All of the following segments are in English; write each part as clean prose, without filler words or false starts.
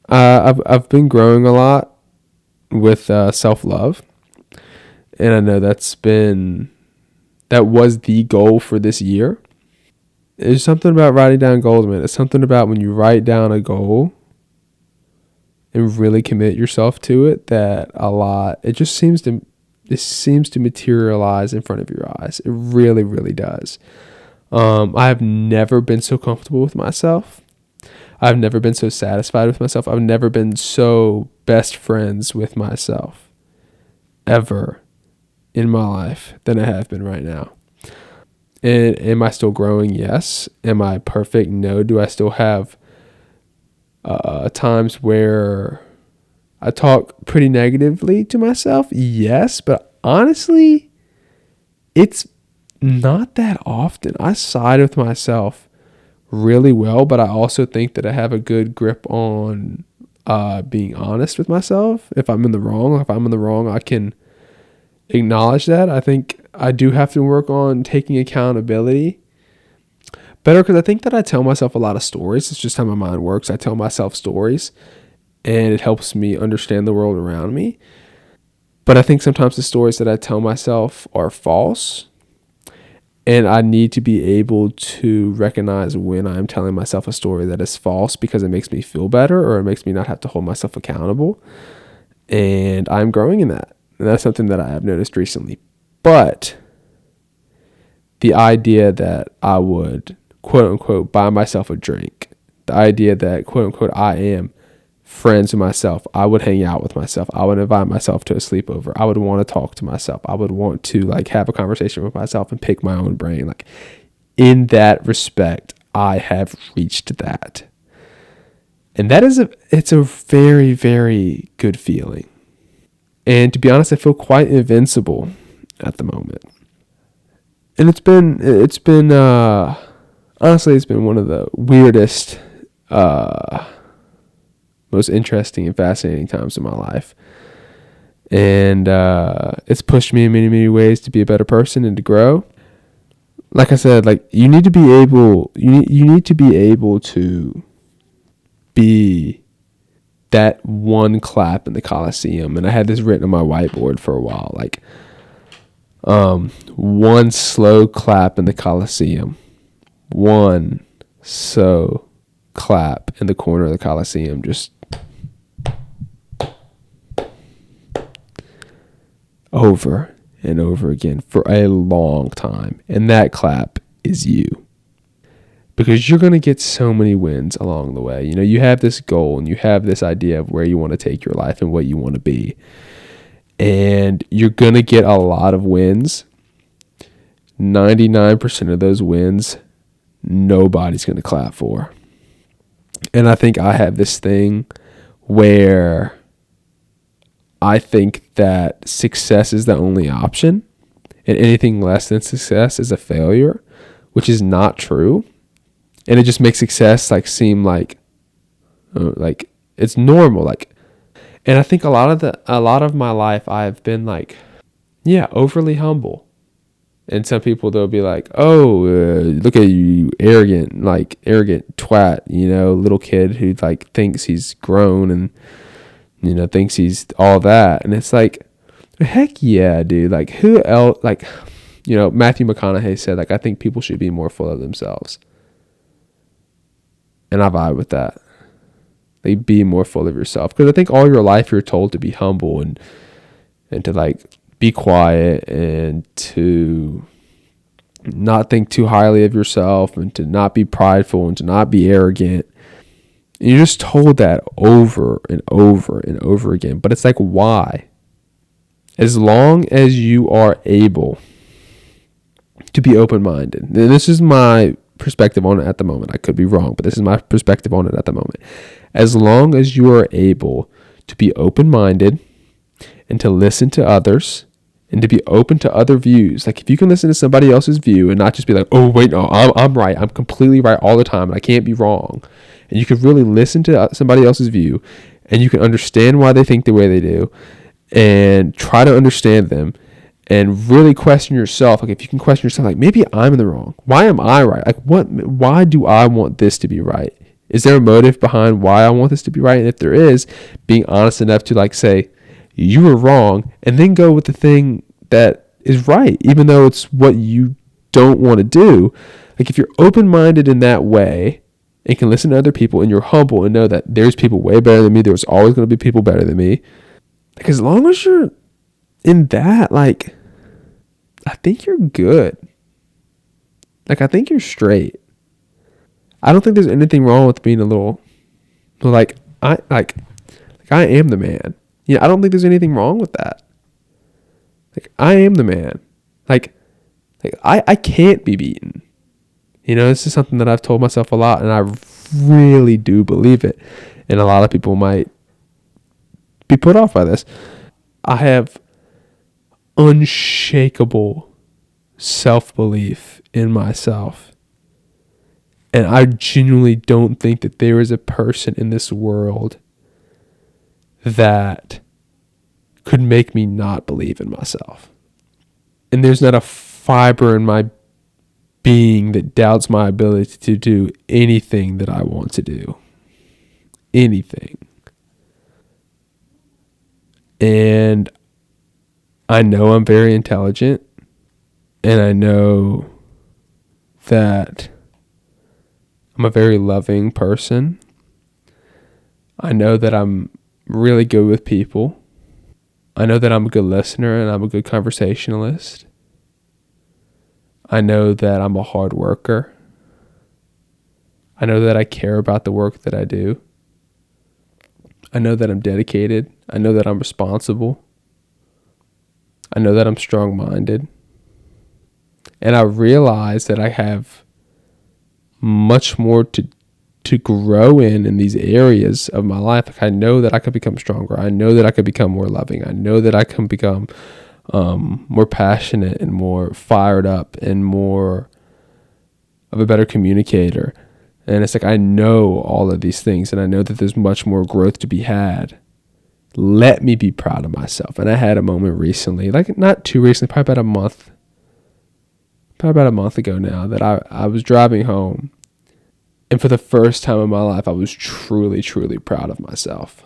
I've been growing a lot with self-love, and I know that was the goal for this year. There's something about writing down goals, man. It's something about when you write down a goal and really commit yourself to it that it seems to materialize in front of your eyes. It really, really does. I have never been so comfortable with myself. I've never been so satisfied with myself. I've never been so best friends with myself ever in my life than I have been right now. And am I still growing? Yes. Am I perfect? No. Do I still have times where I talk pretty negatively to myself? Yes. But honestly, it's not that often. I side with myself really well, but I also think that I have a good grip on being honest with myself. If I'm in the wrong, I can acknowledge that. I think I do have to work on taking accountability better, because I think that I tell myself a lot of stories. It's just how my mind works. I tell myself stories and it helps me understand the world around me. But I think sometimes the stories that I tell myself are false, and I need to be able to recognize when I'm telling myself a story that is false, because it makes me feel better or it makes me not have to hold myself accountable. And I'm growing in that. And that's something that I have noticed recently. But the idea that I would, quote unquote, buy myself a drink, the idea that, quote unquote, I am friends with myself, I would hang out with myself, I would invite myself to a sleepover, I would want to talk to myself, I would want to like have a conversation with myself and pick my own brain. Like, in that respect, I have reached that. And it's a very, very good feeling. And to be honest, I feel quite invincible at the moment. And honestly, it's been one of the weirdest, most interesting and fascinating times of my life. And it's pushed me in many, many ways to be a better person and to grow. Like I said, like you need to be able to be that one clap in the Coliseum. And I had this written on my whiteboard for a while, like one slow clap in the Coliseum, one slow clap in the corner of the Coliseum, just over and over again for a long time. And that clap is you, because you're going to get so many wins along the way. You know, you have this goal and you have this idea of where you want to take your life and what you want to be. And you're going to get a lot of wins. 99% of those wins, nobody's going to clap for. And I think I have this thing where I think that success is the only option, and anything less than success is a failure, which is not true. And it just makes success like seem like it's normal. Like, and I think a lot of my life I've been like, yeah, overly humble. And some people, they'll be like, oh, look at you, arrogant twat, you know, little kid who like thinks he's grown and, you know, thinks he's all that. And it's like, heck yeah, dude. Like, who else? Like, you know, Matthew McConaughey said, like, I think people should be more full of themselves. And I vibe with that. Like, be more full of yourself. Because I think all your life you're told to be humble and to like be quiet and to not think too highly of yourself and to not be prideful and to not be arrogant. And you're just told that over and over and over again. But it's like, why? As long as you are able to be open-minded. And this is my perspective on it at the moment. I could be wrong, but this is my perspective on it at the moment. As long as you are able to be open-minded and to listen to others and to be open to other views. Like, if you can listen to somebody else's view and not just be like, oh, wait, no, I'm right. I'm completely right all the time and I can't be wrong. And you can really listen to somebody else's view and you can understand why they think the way they do and try to understand them and really question yourself. Like, if you can question yourself, like, maybe I'm in the wrong. Why am I right? Like, why do I want this to be right? Is there a motive behind why I want this to be right? And if there is, being honest enough to like say, you were wrong, and then go with the thing that is right, even though it's what you don't want to do. Like if you're open-minded in that way and can listen to other people and you're humble and know that there's people way better than me, there's always going to be people better than me. Like as long as you're in that, like, I think you're good. Like I think you're straight. I don't think there's anything wrong with being a little like I am the man. I don't think there's anything wrong with that. Like I am the man. Like I can't be beaten. This is something that I've told myself a lot, and I really do believe it. And a lot of people might be put off by this. I have unshakable self-belief in myself. And I genuinely don't think that there is a person in this world that could make me not believe in myself. And there's not a fiber in my being that doubts my ability to do anything that I want to do. Anything. And I know I'm very intelligent. And I know that I'm a very loving person. I know that I'm really good with people. I know that I'm a good listener and I'm a good conversationalist. I know that I'm a hard worker. I know that I care about the work that I do. I know that I'm dedicated. I know that I'm responsible. I know that I'm strong-minded. And I realize that I have much more to grow in these areas of my life. Like I know that I could become stronger. I know that I could become more loving. I know that I can become more passionate and more fired up and more of a better communicator. And it's like I know all of these things, and I know that there's much more growth to be had. Let me be proud of myself. And I had a moment recently, like not too recently, probably about a month ago now, that I was driving home. And for the first time in my life, I was truly, truly proud of myself.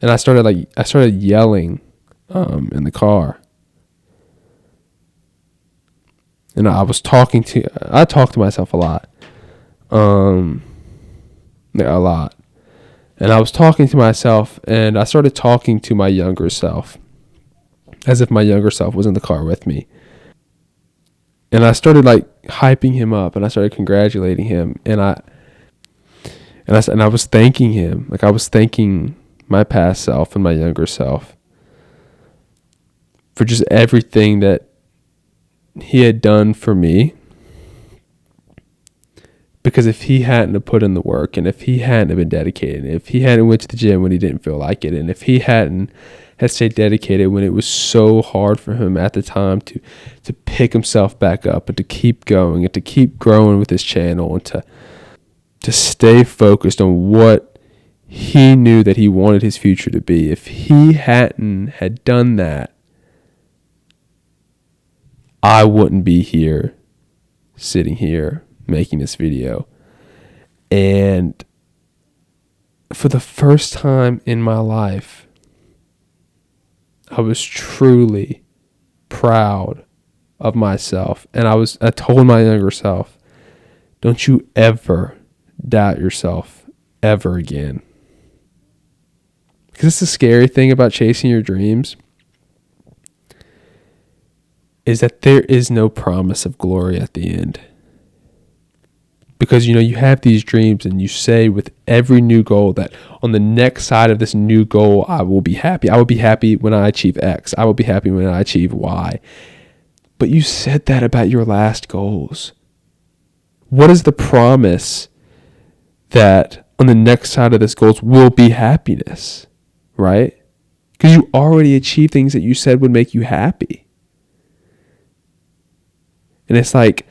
And I started yelling in the car. And I talk to myself a lot. A lot. And I was talking to myself, and I started talking to my younger self, as if my younger self was in the car with me. And I started like hyping him up, and I started congratulating him, and I was thanking him. Like I was thanking my past self and my younger self for just everything that he had done for me. Because if he hadn't have put in the work, and if he hadn't have been dedicated, and if he hadn't went to the gym when he didn't feel like it, and if he had stayed dedicated when it was so hard for him at the time to pick himself back up and to keep going and to keep growing with his channel and to stay focused on what he knew that he wanted his future to be. If he hadn't had done that, I wouldn't be here, sitting here, making this video. And for the first time in my life, I was truly proud of myself. And I told my younger self, don't you ever doubt yourself ever again. Because it's the scary thing about chasing your dreams, is that there is no promise of glory at the end. Because, you have these dreams, and you say with every new goal that on the next side of this new goal, I will be happy. I will be happy when I achieve X. I will be happy when I achieve Y. But you said that about your last goals. What is the promise that on the next side of this goals will be happiness, right? Because you already achieved things that you said would make you happy. And it's like,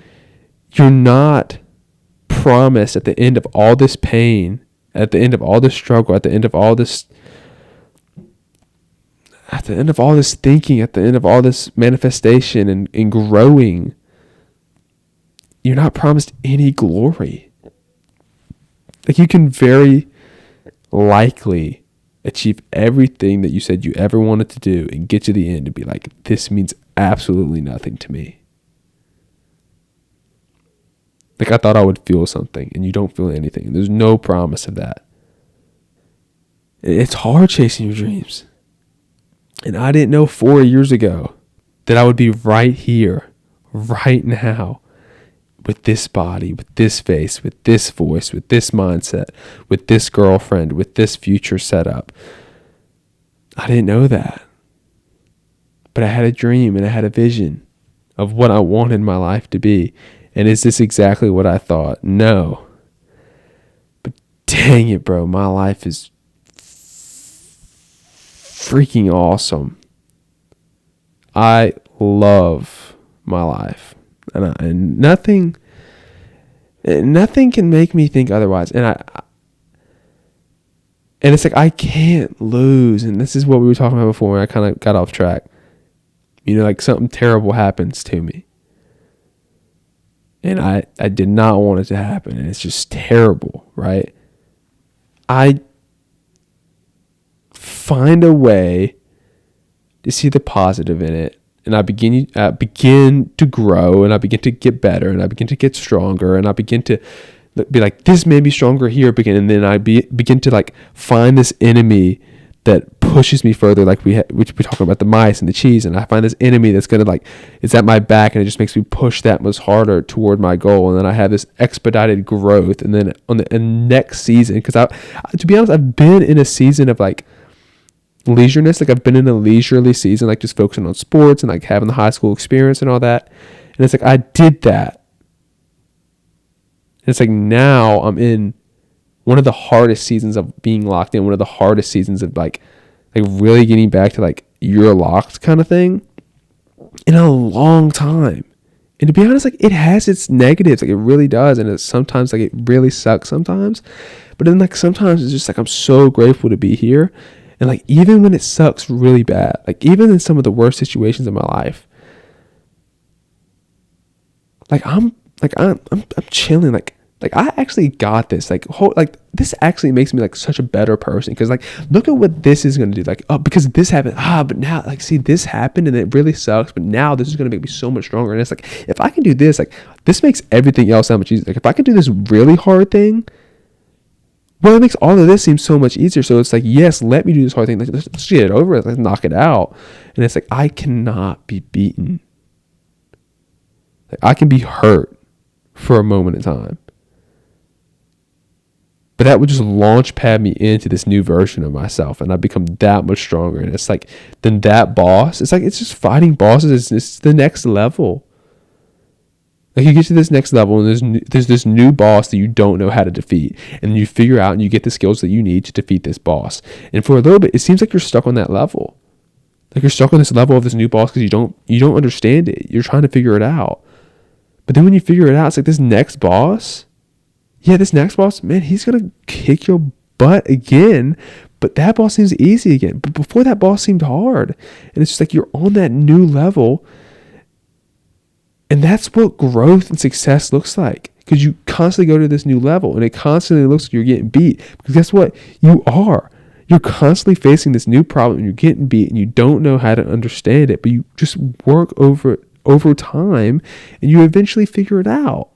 you're not promised at the end of all this pain, at the end of all this struggle, at the end of all this thinking, at the end of all this manifestation and growing, you're not promised any glory. Like, you can very likely achieve everything that you said you ever wanted to do and get to the end and be like, this means absolutely nothing to me. Like, I thought I would feel something, and you don't feel anything. There's no promise of that. It's hard chasing your dreams. And I didn't know 4 years ago that I would be right here, right now, with this body, with this face, with this voice, with this mindset, with this girlfriend, with this future setup. I didn't know that. But I had a dream and I had a vision of what I wanted my life to be. And is this exactly what I thought? No. But dang it, bro, my life is freaking awesome. I love my life. And nothing can make me think otherwise. And it's like, I can't lose. And this is what we were talking about before when I kind of got off track. You know, like, something terrible happens to me. And I did not want it to happen. And it's just terrible, right? I find a way to see the positive in it. And I begin to grow, and I begin to get better, and I begin to get stronger, and I begin to be like, this made me stronger here. And then I begin to like find this enemy that pushes me further, like we're talking about the mice and the cheese, and I find this enemy that's gonna like, it's at my back, and it just makes me push that much harder toward my goal. And then I have this expedited growth. And then on the next season, because to be honest, I've been in a season of like leisureness. Like, I've been in a leisurely season, like just focusing on sports and like having the high school experience and all that. And it's like, I did that. And it's like, now I'm in one of the hardest seasons of being locked in, one of the hardest seasons of like really getting back to like, you're locked kind of thing in a long time. And to be honest, like, it has its negatives, like it really does. And it's sometimes like, it really sucks sometimes, but then like, sometimes it's just like, I'm so grateful to be here. And like, even when it sucks really bad, like even in some of the worst situations in my life, like I'm chilling. Like I actually got this. Like this actually makes me like such a better person. Cause like, look at what this is going to do. Like, oh, because this happened. But now like, see, this happened and it really sucks. But now this is going to make me so much stronger. And it's like, if I can do this, like this makes everything else that much easier. Like if I can do this really hard thing, well, it makes all of this seem so much easier. So it's like, yes, let me do this hard thing. Like, let's get it over. Let's knock it out. And it's like, I cannot be beaten. Like, I can be hurt for a moment in time. But that would just launch pad me into this new version of myself. And I become that much stronger. And it's like, then that boss, it's like, it's just fighting bosses. It's the next level. Like, you get to this next level, and there's this new boss that you don't know how to defeat, and you figure out and you get the skills that you need to defeat this boss. And for a little bit, it seems like you're stuck on that level. Like, you're stuck on this level of this new boss because you don't understand it. You're trying to figure it out. But then when you figure it out, it's like, this next boss, man, he's gonna kick your butt again. But that boss seems easy again. But before, that boss seemed hard, and it's just like, you're on that new level. And that's what growth and success looks like, because you constantly go to this new level, and it constantly looks like you're getting beat, because guess what? You are. You're constantly facing this new problem, and you're getting beat, and you don't know how to understand it, but you just work over time, and you eventually figure it out.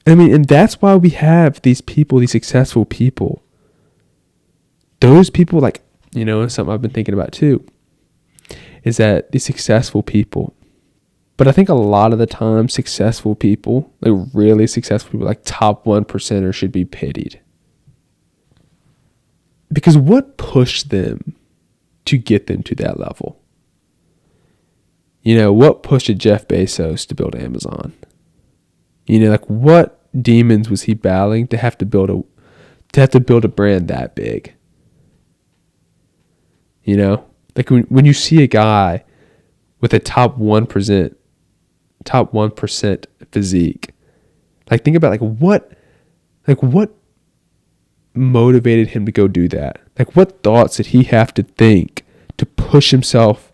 I mean, and that's why we have these people, these successful people. Those people, like, you know, something I've been thinking about too, is that these successful people, but I think a lot of the time, successful people, like really successful people, like top 1%ers, should be pitied. Because what pushed them to get them to that level? You know, what pushed Jeff Bezos to build Amazon? You know, like, what demons was he battling to have to build a brand that big? You know? Like, when you see a guy with a top 1% physique, like, think about what motivated him to go do that? Like, what thoughts did he have to think to push himself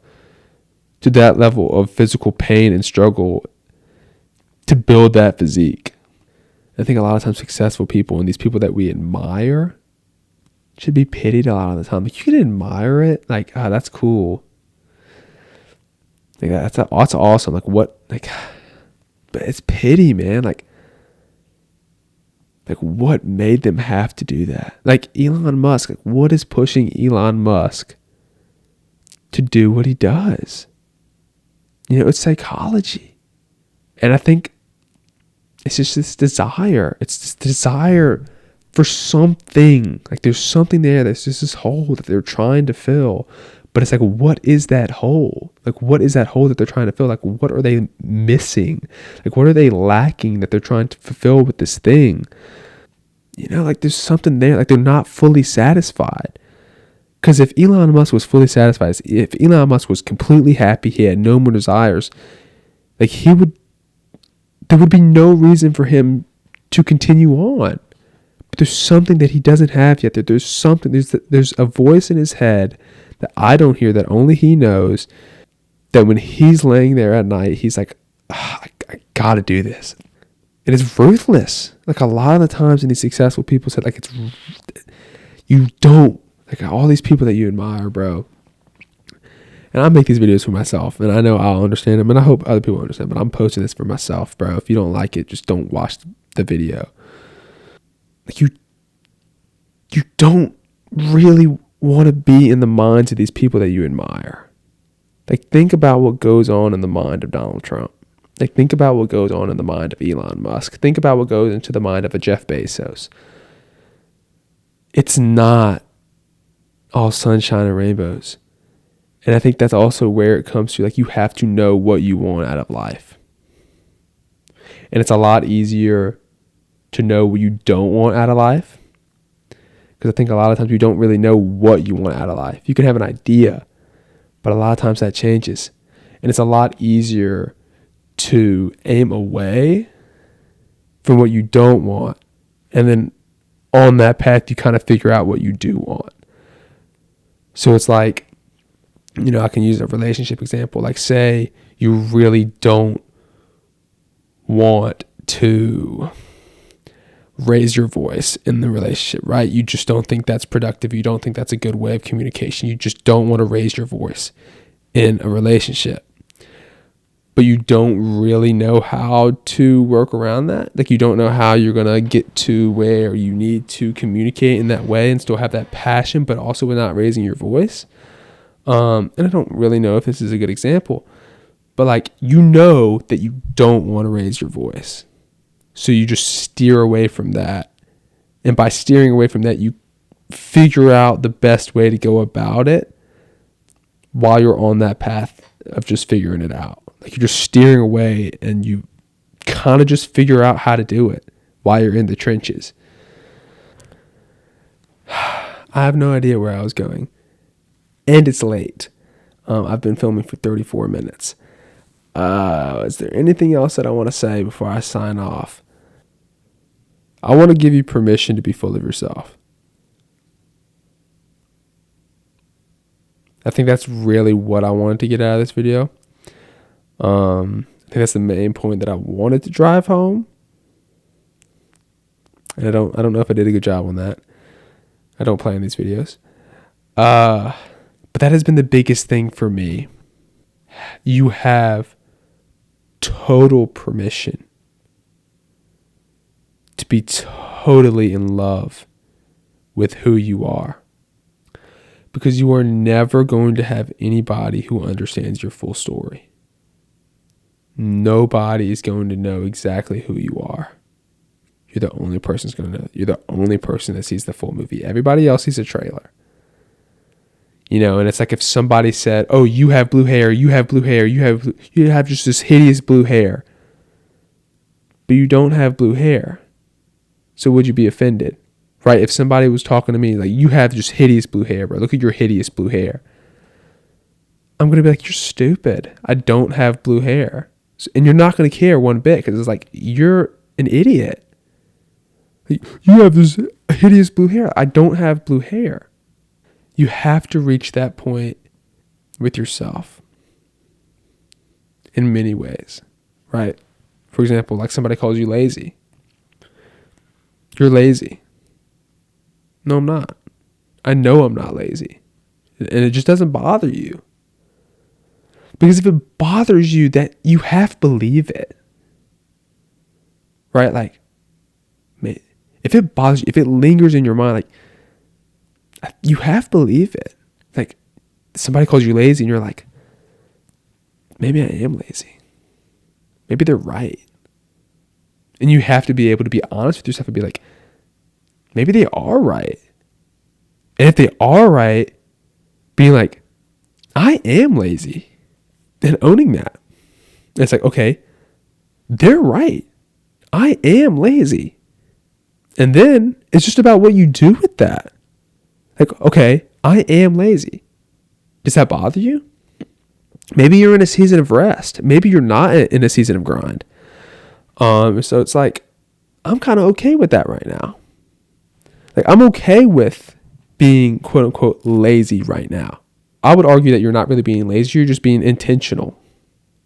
to that level of physical pain and struggle to build that physique? I think a lot of times successful people and these people that we admire should be pitied a lot of the time. Like, you can admire it, like, oh, that's cool. Like, that's awesome. Like, what, like, but it's pity, man. Like what made them have to do that? Like Elon Musk, like what is pushing Elon Musk to do what he does? You know, it's psychology. And I think it's just this desire. It's this desire for something. Like there's something there that's just this hole that they're trying to fill. But it's like, what is that hole? Like, what is that hole that they're trying to fill? Like, what are they missing? Like, what are they lacking that they're trying to fulfill with this thing? You know, like there's something there. Like they're not fully satisfied. Because if Elon Musk was fully satisfied, if Elon Musk was completely happy, he had no more desires, like there would be no reason for him to continue on. But there's something that he doesn't have yet. There's something, there's a voice in his head that I don't hear, that only he knows, that when he's laying there at night, he's like, I gotta do this. It is ruthless. Like a lot of the times in these successful people said, like, you don't, like all these people that you admire, bro. And I make these videos for myself, and I know I'll understand them, and I hope other people understand, but I'm posting this for myself, bro. If you don't like it, just don't watch the video. Like you don't really want to be in the minds of these people that you admire. Like, think about what goes on in the mind of Donald Trump. Like, think about what goes on in the mind of Elon Musk. Think about what goes into the mind of a Jeff Bezos. It's not all sunshine and rainbows. And I think that's also where it comes to, like, you have to know what you want out of life. And it's a lot easier to know what you don't want out of life, because I think a lot of times you don't really know what you want out of life. You can have an idea, but a lot of times that changes. And it's a lot easier to aim away from what you don't want. And then on that path, you kind of figure out what you do want. So it's like, you know, I can use a relationship example. Like, say you really don't want to raise your voice in the relationship, right? You just don't think that's productive. You don't think that's a good way of communication. You just don't want to raise your voice in a relationship. But you don't really know how to work around that. Like, you don't know how you're going to get to where you need to communicate in that way and still have that passion, but also without raising your voice. And I don't really know if this is a good example, but like, you know that you don't want to raise your voice. So you just steer away from that. And by steering away from that, you figure out the best way to go about it while you're on that path of just figuring it out. Like, you're just steering away and you kind of just figure out how to do it while you're in the trenches. I have no idea where I was going. And it's late. I've been filming for 34 minutes. Is there anything else that I want to say before I sign off? I want to give you permission to be full of yourself. I think that's really what I wanted to get out of this video. I think that's the main point that I wanted to drive home. And I don't know if I did a good job on that. I don't play in these videos. But that has been the biggest thing for me. You have total permission to be totally in love with who you are, because you are never going to have anybody who understands your full story. Nobody is going to know exactly who you are. You're the only person who's going to know. You're the only person that sees the full movie. Everybody else sees a trailer. You know, and it's like if somebody said, "Oh, you have blue hair, you have blue hair, you have just this hideous blue hair," but you don't have blue hair. So would you be offended? Right? If somebody was talking to me like, "You have just hideous blue hair, bro. Look at your hideous blue hair." I'm going to be like, "You're stupid. I don't have blue hair." And you're not going to care one bit, because it's like, you're an idiot. Like, you have this hideous blue hair. I don't have blue hair. You have to reach that point with yourself in many ways, right? For example, like somebody calls you lazy. You're lazy. No, I'm not. I know I'm not lazy. And it just doesn't bother you. Because if it bothers you, that you have to believe it. Right? Like, if it bothers you, if it lingers in your mind, like, you have to believe it. Like, somebody calls you lazy and you're like, maybe I am lazy. Maybe they're right. And you have to be able to be honest with yourself and be like, maybe they are right. And if they are right, being like, I am lazy. And owning that. And it's like, okay, they're right. I am lazy. And then it's just about what you do with that. Like, okay, I am lazy. Does that bother you? Maybe you're in a season of rest. Maybe you're not in a season of grind. So it's like, I'm kind of okay with that right now. Like, I'm okay with being quote unquote lazy right now. I would argue that you're not really being lazy. You're just being intentional.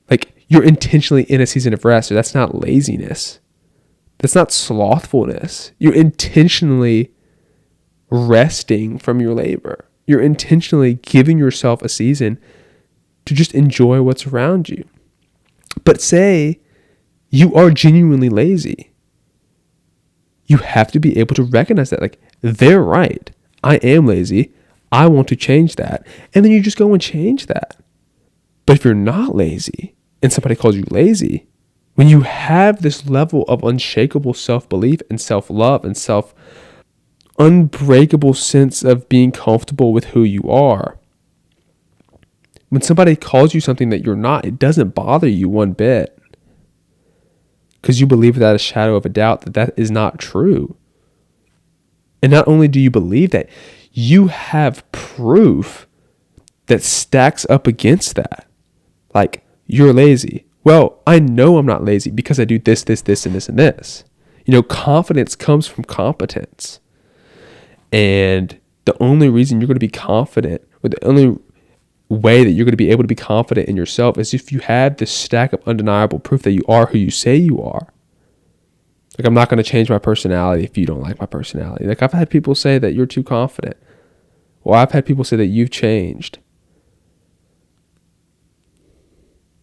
Like, you're intentionally in a season of rest. So that's not laziness. That's not slothfulness. You're intentionally resting from your labor. You're intentionally giving yourself a season to just enjoy what's around you. But say you are genuinely lazy. You have to be able to recognize that, like, they're right. I am lazy. I want to change that. And then you just go and change that. But if you're not lazy and somebody calls you lazy, when you have this level of unshakable self-belief and self-love and unbreakable sense of being comfortable with who you are, when somebody calls you something that you're not, it doesn't bother you one bit. Because you believe without a shadow of a doubt that that is not true. And not only do you believe that, you have proof that stacks up against that. Like, you're lazy. Well, I know I'm not lazy because I do this, this, this, and this, and this. Confidence comes from competence. And the only reason you're going to be confident, or the only way that you're going to be able to be confident in yourself, is if you have this stack of undeniable proof that you are who you say you are. Like, I'm not going to change my personality if you don't like my personality. Like, I've had people say that you're too confident. Well, I've had people say that you've changed.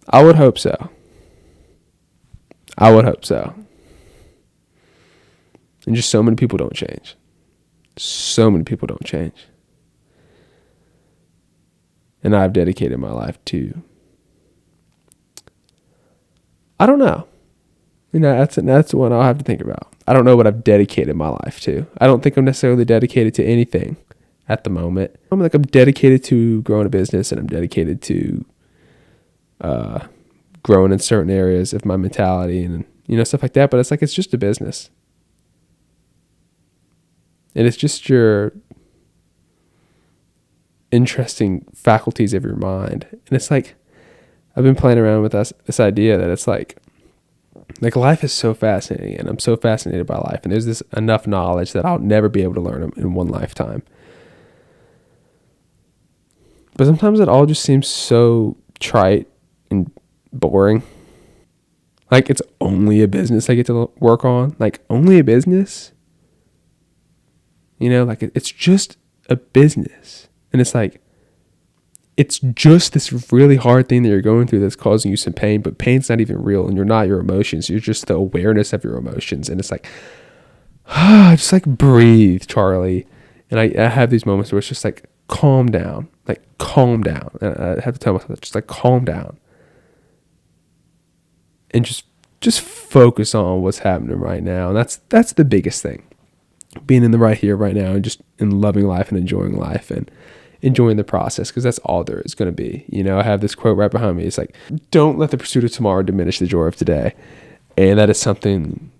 I would hope so. I would hope so. And just so many people don't change. So many people don't change. And I've dedicated my life to, I don't know. That's one I'll have to think about. I don't know what I've dedicated my life to. I don't think I'm necessarily dedicated to anything at the moment. I'm dedicated to growing a business, and I'm dedicated to growing in certain areas of my mentality and stuff like that. But it's like, it's just a business. And it's just your interesting faculties of your mind. And it's like, I've been playing around with this idea that it's like life is so fascinating, and I'm so fascinated by life. And there's this enough knowledge that I'll never be able to learn in one lifetime. But sometimes it all just seems so trite and boring. Like, it's only a business I get to work on. Like, only a business? Like, it's just a business. And it's like, it's just this really hard thing that you're going through that's causing you some pain, but pain's not even real, and you're not your emotions. You're just the awareness of your emotions. And it's like, just like, breathe, Charlie. And I have these moments where it's just like, calm down. Like, calm down. And I have to tell myself, just like, calm down. And just focus on what's happening right now. And that's the biggest thing. Being in the right here, right now, and just in loving life and enjoying life and enjoying the process, because that's all there is going to be. I have this quote right behind me. It's like, don't let the pursuit of tomorrow diminish the joy of today. And that is something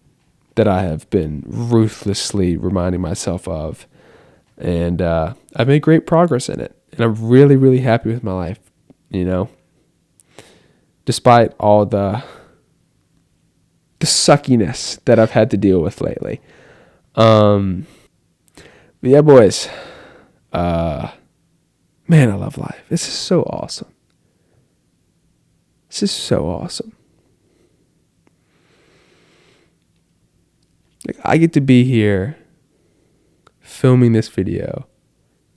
that I have been ruthlessly reminding myself of. And I've made great progress in it. And I'm really, really happy with my life, despite all the suckiness that I've had to deal with lately. But yeah, boys, man, I love life. This is so awesome. This is so awesome. Like, I get to be here filming this video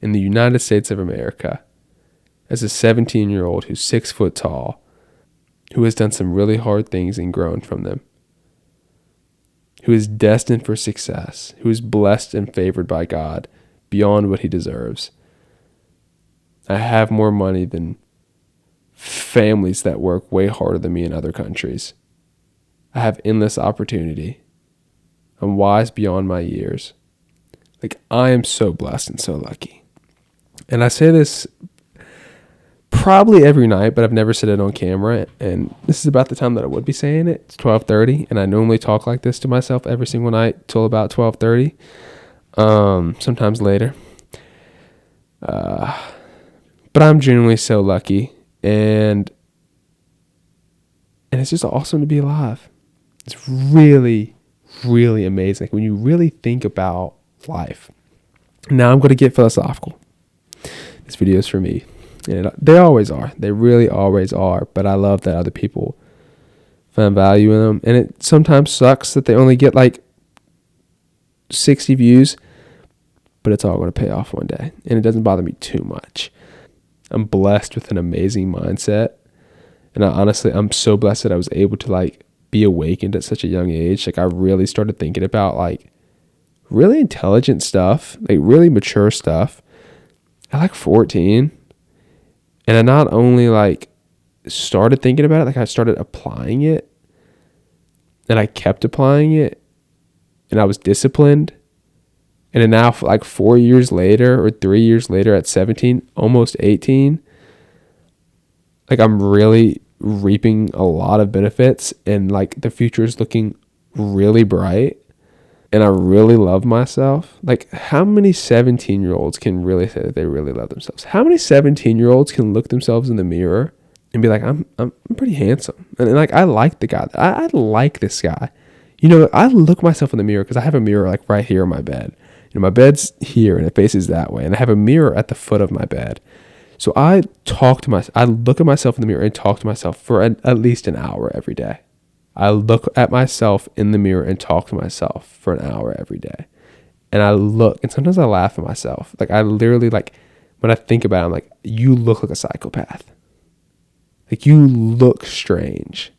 in the United States of America as a 17-year-old who's 6 foot tall, who has done some really hard things and grown from them, who is destined for success, who is blessed and favored by God beyond what he deserves. I have more money than families that work way harder than me in other countries. I have endless opportunity. I'm wise beyond my years. Like, I am so blessed and so lucky. And I say this probably every night, but I've never said it on camera. And this is about the time that I would be saying it. It's 12:30, and I normally talk like this to myself every single night till about 12:30. Sometimes later. But I'm genuinely so lucky, and it's just awesome to be alive. It's really, really amazing. Like, when you really think about life. Now I'm going to get philosophical. This video is for me. And they always are. They really always are. But I love that other people find value in them. And it sometimes sucks that they only get like 60 views. But it's all going to pay off one day. And it doesn't bother me too much. I'm blessed with an amazing mindset. And I'm so blessed that I was able to like be awakened at such a young age. Like, I really started thinking about like really intelligent stuff, like really mature stuff at like 14. And I not only like started thinking about it, like I started applying it, and I kept applying it, and I was disciplined. And then now, like 4 years later or 3 years later at 17, almost 18, like I'm really reaping a lot of benefits, and like the future is looking really bright. And I really love myself. Like, how many 17-year-olds can really say that they really love themselves? How many 17-year-olds can look themselves in the mirror and be like, I'm pretty handsome. And like, I like the guy. I like this guy. You know, I look myself in the mirror because I have a mirror like right here on my bed. You know, my bed's here and it faces that way. And I have a mirror at the foot of my bed. So I look at myself in the mirror and talk to myself for at least an hour every day. I look at myself in the mirror and talk to myself for an hour every day. And I look, and sometimes I laugh at myself. Like, I literally, like, when I think about it, I'm like, you look like a psychopath. Like, you look strange.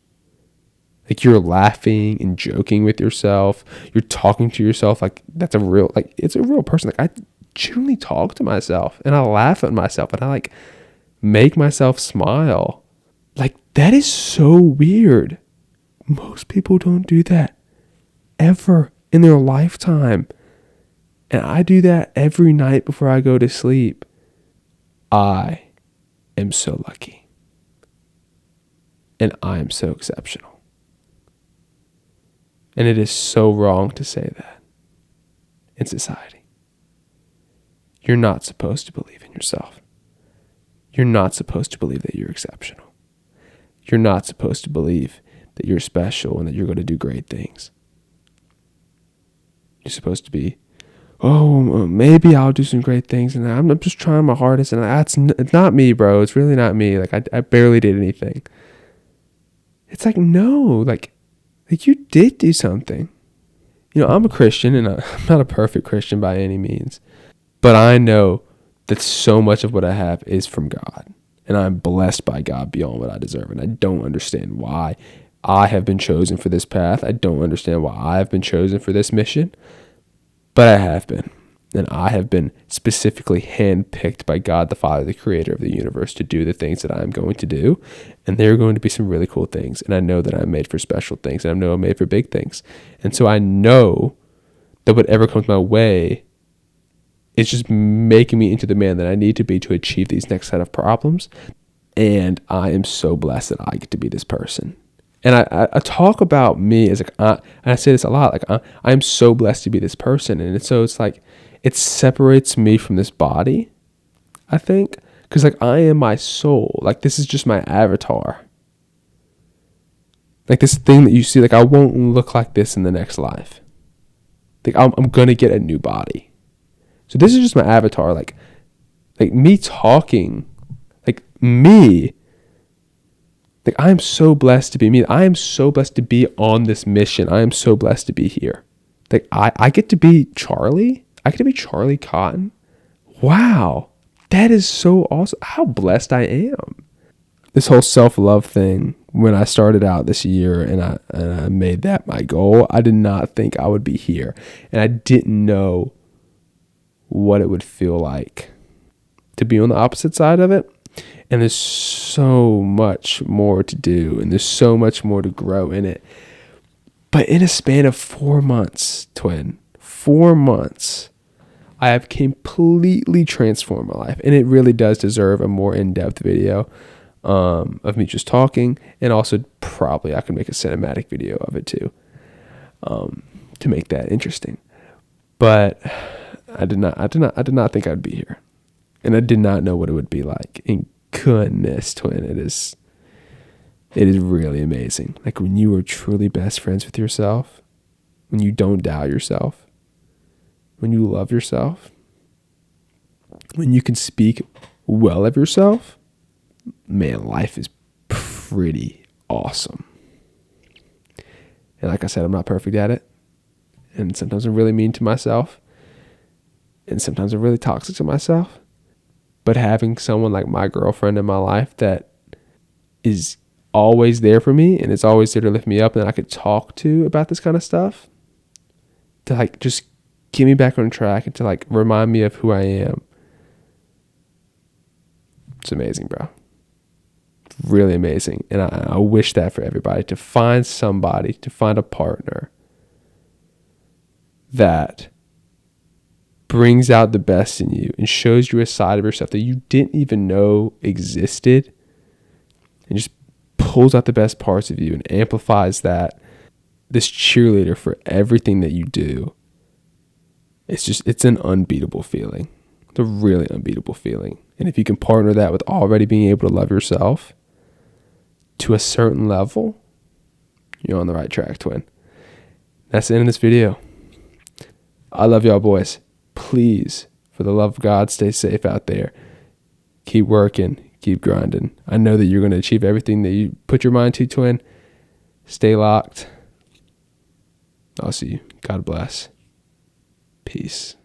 Like, you're laughing and joking with yourself. You're talking to yourself like it's a real person. Like, I genuinely talk to myself, and I laugh at myself, and I, like, make myself smile. Like, that is so weird. Most people don't do that ever in their lifetime. And I do that every night before I go to sleep. I am so lucky. And I am so exceptional. And it is so wrong to say that in society. You're not supposed to believe in yourself. You're not supposed to believe that you're exceptional. You're not supposed to believe that you're special and that you're going to do great things. You're supposed to be, maybe I'll do some great things, and I'm just trying my hardest, and it's not me, bro. It's really not me. Like, I barely did anything. It's like, no, like you did do something. You know, I'm a Christian, and I'm not a perfect Christian by any means, but I know that so much of what I have is from God, and I'm blessed by God beyond what I deserve, and I don't understand why I have been chosen for this path. I don't understand why I have been chosen for this mission, but I have been. And I have been specifically handpicked by God the Father, the creator of the universe, to do the things that I'm going to do. And there are going to be some really cool things. And I know that I'm made for special things. And I know I'm made for big things. And so I know that whatever comes my way is just making me into the man that I need to be to achieve these next set of problems. And I am so blessed that I get to be this person. And I talk about me as and I say this a lot, like I am so blessed to be this person. And it's like, it separates me from this body, I think, because like I am my soul. Like, this is just my avatar. Like, this thing that you see, like I won't look like this in the next life. Like, I'm going to get a new body. So this is just my avatar. Like me talking, like me. Like, I am so blessed to be me. I am so blessed to be on this mission. I am so blessed to be here Like I get to be Charlie. I get to be Charlie Cotton. Wow. That is so awesome. How blessed I am. This whole self-love thing, when I started out this year and I made that my goal, I did not think I would be here. And I didn't know what it would feel like to be on the opposite side of it. And there's so much more to do, and there's so much more to grow in it. But in a span of 4 months, twin, 4 months, I have completely transformed my life. And it really does deserve a more in-depth video of me just talking. And also probably I could make a cinematic video of it too, to make that interesting. But I did not think I'd be here. And I did not know what it would be like. And goodness, twin, it is really amazing. Like when you are truly best friends with yourself, when you don't doubt yourself, when you love yourself, when you can speak well of yourself, man, life is pretty awesome. And like I said, I'm not perfect at it. And sometimes I'm really mean to myself. And sometimes I'm really toxic to myself. But having someone like my girlfriend in my life that is always there for me and is always there to lift me up and I could talk to about this kind of stuff, to like just get me back on track and to like remind me of who I am. It's amazing, bro. Really amazing. And I wish that for everybody, to find somebody, to find a partner that brings out the best in you and shows you a side of yourself that you didn't even know existed, and just pulls out the best parts of you and amplifies that. This cheerleader for everything that you do. It's an unbeatable feeling. It's a really unbeatable feeling. And if you can partner that with already being able to love yourself to a certain level, you're on the right track, twin. That's the end of this video. I love y'all, boys. Please, for the love of God, stay safe out there. Keep working. Keep grinding. I know that you're going to achieve everything that you put your mind to, twin. Stay locked. I'll see you. God bless. Peace.